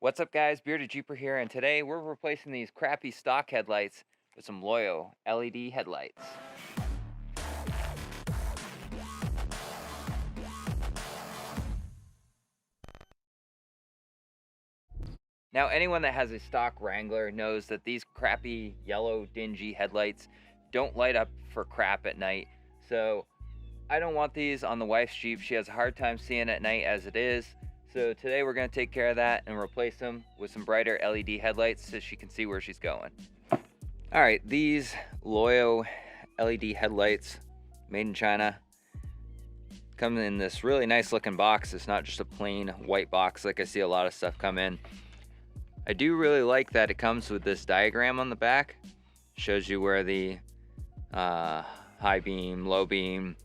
What's up guys, Bearded Jeeper here, and today we're replacing these crappy stock headlights with some LOYO LED headlights. Now anyone that has a stock Wrangler knows that these crappy yellow dingy headlights don't light up for crap at night. So I don't want these on the wife's Jeep. She has a hard time seeing at night as it is. So today we're going to take care of that and replace them with some brighter LED headlights so she can see where she's going. Alright, these LOYO LED headlights, made in China, come in this really nice looking box. It's not just a plain white box like I see a lot of stuff come in. I do really like that it comes with this diagram on the back. Shows you where the high beam, low beam.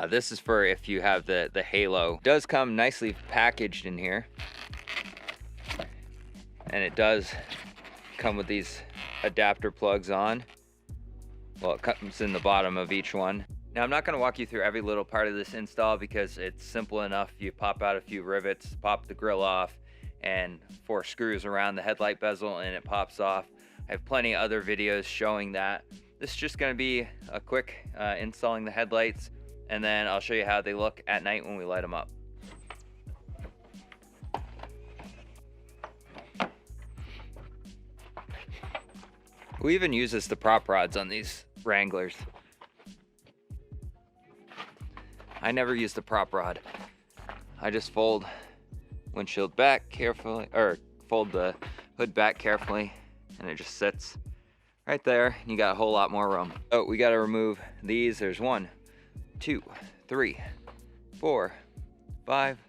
This is for if you have the halo. It does come nicely packaged in here. And it does come with these adapter plugs on. Well, it comes in the bottom of each one. Now I'm not going to walk you through every little part of this install because it's simple enough. You pop out a few rivets, pop the grill off, and 4 screws around the headlight bezel and it pops off. I have plenty of other videos showing that. This is just going to be a quick installing the headlights, and then I'll show you how they look at night when we light them up. We even use this to prop rods on these Wranglers. I never use the prop rod. I just fold windshield back carefully, or fold the hood back carefully, and it just sits right there. You got a whole lot more room. Oh, we got to remove these. There's 1, 2, 3, 4, 5,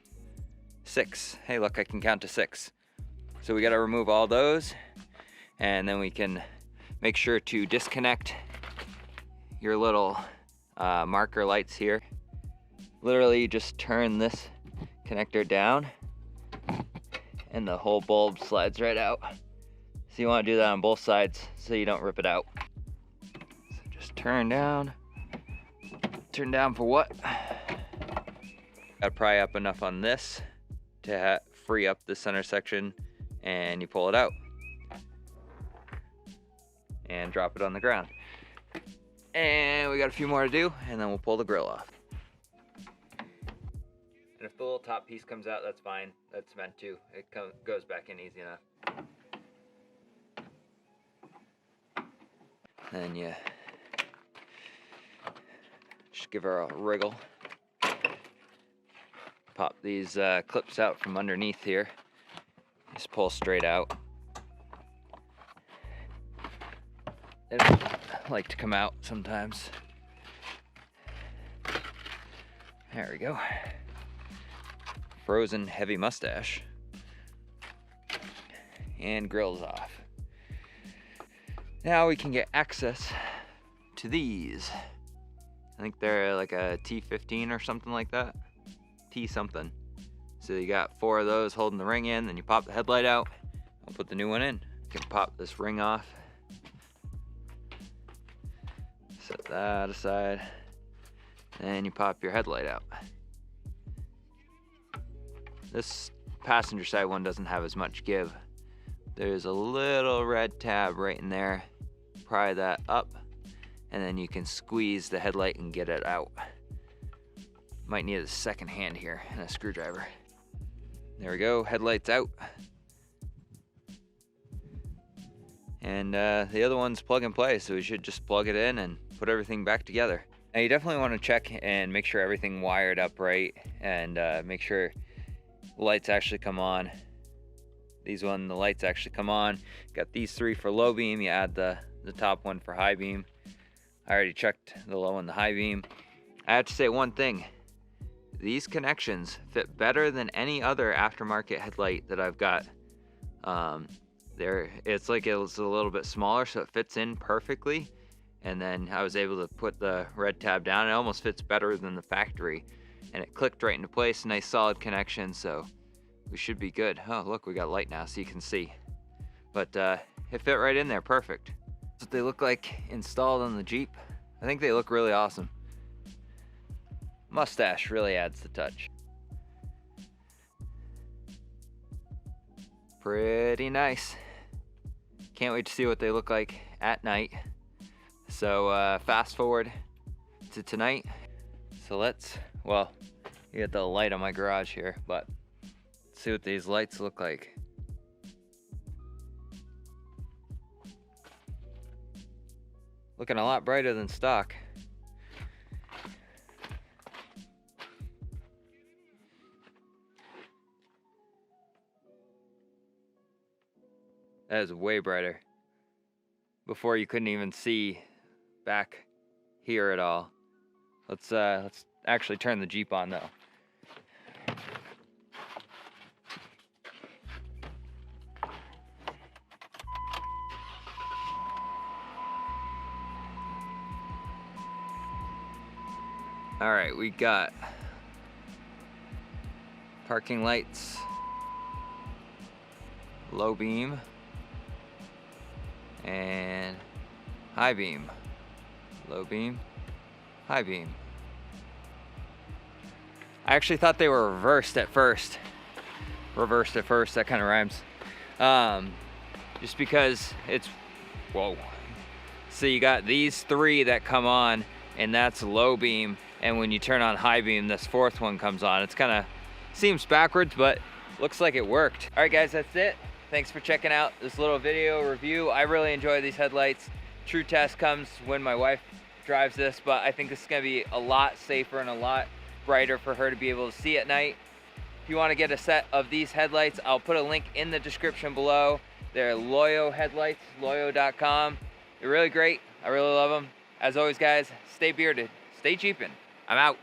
6. Hey, look, I can count to 6. So we got to remove all those, and then we can make sure to disconnect your little marker lights here. Literally, you just turn this connector down, and the whole bulb slides right out. So you want to do that on both sides so you don't rip it out. So just turn down. Turn down for what? Gotta pry up enough on this to free up the center section, and you pull it out and drop it on the ground. And we got a few more to do, and then we'll pull the grill off. And if the little top piece comes out, that's fine. That's meant to. It goes back in easy enough. Then you just give her a wriggle. Pop these clips out from underneath here. Just pull straight out. They don't like to come out sometimes. There we go. Frozen heavy mustache. And grill's off. Now we can get access to these. I think they're like a T15 or something like that. T something. So you got 4 of those holding the ring in, then you pop the headlight out. I'll put the new one in. You can pop this ring off. Set that aside. And you pop your headlight out. This passenger side one doesn't have as much give. There's a little red tab right in there. Pry that up, and then you can squeeze the headlight and get it out. Might need a second hand here and a screwdriver. There we go, headlights out. And the other one's plug and play, so we should just plug it in and put everything back together. Now you definitely want to check and make sure everything wired up right, and make sure lights actually come on. The lights actually come on. Got these 3 for low beam. You add the top one for high beam. I already checked the low and the high beam. I have to say one thing. These connections fit better than any other aftermarket headlight that I've got. It's like it was a little bit smaller, so it fits in perfectly. And then I was able to put the red tab down. It almost fits better than the factory. And it clicked right into place. Nice solid connection, so we should be good. Oh, look, we got light now so you can see. But it fit right in there, perfect. That's what they look like installed on the Jeep. I think they look really awesome. Mustache really adds the touch. Pretty nice. Can't wait to see what they look like at night. So fast forward to tonight. So well, you got the light on my garage here, but let's see what these lights look like. Looking a lot brighter than stock. That is way brighter. Before you couldn't even see back here at all. Let's actually turn the Jeep on though. All right, we got parking lights, low beam, and high beam. Low beam, high beam. I actually thought they were reversed at first. That kind of rhymes. Just because it's, whoa. So you got these three that come on, and that's low beam. And when you turn on high beam, this fourth one comes on. It's kind of seems backwards, but looks like it worked. All right, guys, that's it. Thanks for checking out this little video review. I really enjoy these headlights. True test comes when my wife drives this, but I think this is gonna be a lot safer and a lot brighter for her to be able to see at night. If you wanna get a set of these headlights, I'll put a link in the description below. They're LOYO headlights, loyo.com. They're really great, I really love them. As always, guys, stay bearded, stay Jeepin'. I'm out.